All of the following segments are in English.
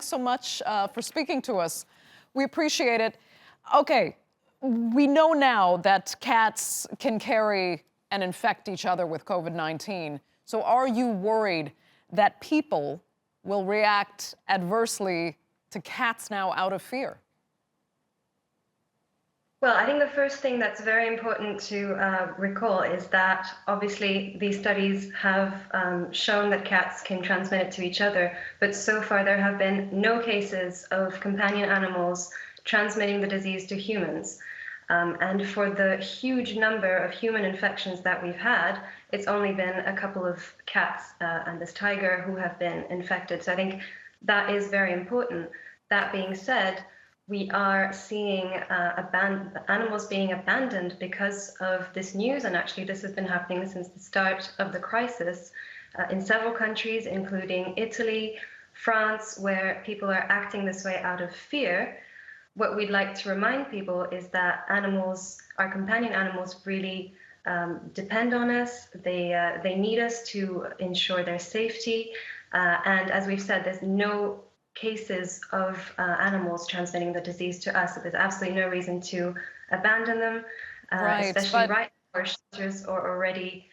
so much for speaking to us. We appreciate it. Okay, we know now that cats can carry and infect each other with COVID-19. So are you worried that people will react adversely to cats now out of fear? Well, I think the first thing that's very important to recall is that obviously these studies have shown that cats can transmit it to each other, but so far there have been no cases of companion animals transmitting the disease to humans. And for the huge number of human infections that we've had, it's only been a couple of cats and this tiger who have been infected. So I think that is very important. That being said, we are seeing animals being abandoned because of this news, and actually this has been happening since the start of the crisis in several countries, including Italy, France, where people are acting this way out of fear. What we'd like to remind people is that animals, our companion animals, really depend on us. They need us to ensure their safety, and as we've said, there's no cases of animals transmitting the disease to us. So there's absolutely no reason to abandon them, especially right now where shelters are already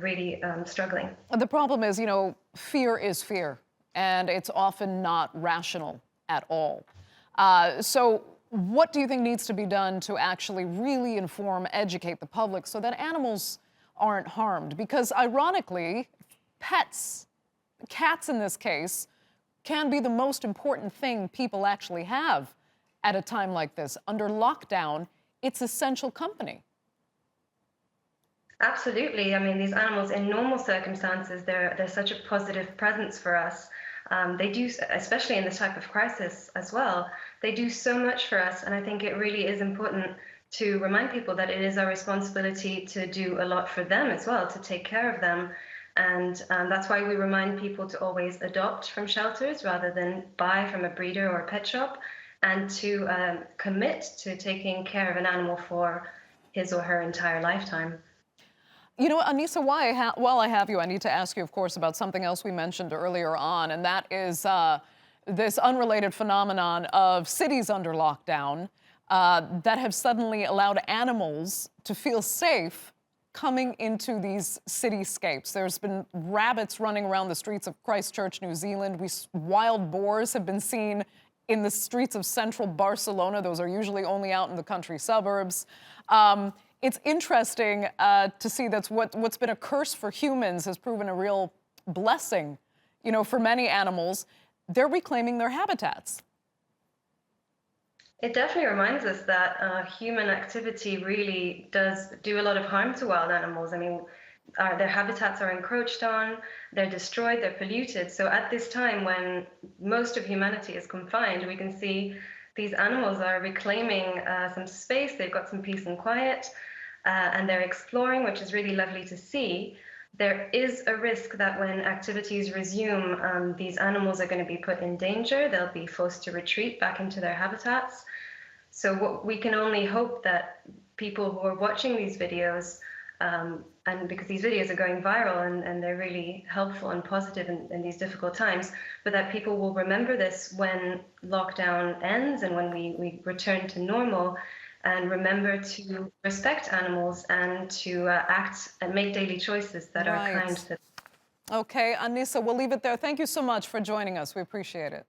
really struggling. The problem is, you know, fear is fear, and it's often not rational at all. So what do you think needs to be done to actually really inform, educate the public so that animals aren't harmed? Because ironically, pets, cats in this case, can be the most important thing people actually have at a time like this. Under lockdown, it's essential company. Absolutely. I mean, these animals in normal circumstances, they're such a positive presence for us. They do, especially in this type of crisis as well, they do so much for us. And I think it really is important to remind people that it is our responsibility to do a lot for them as well, to take care of them. And that's why we remind people to always adopt from shelters rather than buy from a breeder or a pet shop, and to commit to taking care of an animal for his or her entire lifetime. You know, Anissa, while I have you, I need to ask you, of course, about something else we mentioned earlier on, and that is this unrelated phenomenon of cities under lockdown that have suddenly allowed animals to feel safe coming into these cityscapes. There's been rabbits running around the streets of Christchurch, New Zealand. Wild boars have been seen in the streets of central Barcelona. Those are usually only out in the country suburbs. It's interesting to see that what's been a curse for humans has proven a real blessing, you know, for many animals. They're reclaiming their habitats. It definitely reminds us that human activity really does do a lot of harm to wild animals. I mean, their habitats are encroached on, they're destroyed, they're polluted. So at this time when most of humanity is confined, we can see these animals are reclaiming some space. They've got some peace and quiet, and they're exploring, which is really lovely to see. There is a risk that when activities resume, these animals are going to be put in danger. They'll be forced to retreat back into their habitats. So we can only hope that people who are watching these videos, and because these videos are going viral and they're really helpful and positive in these difficult times, but that people will remember this when lockdown ends and when we return to normal, and remember to respect animals and to act and make daily choices that are kind to them. Okay, Anissa, we'll leave it there. Thank you so much for joining us. We appreciate it.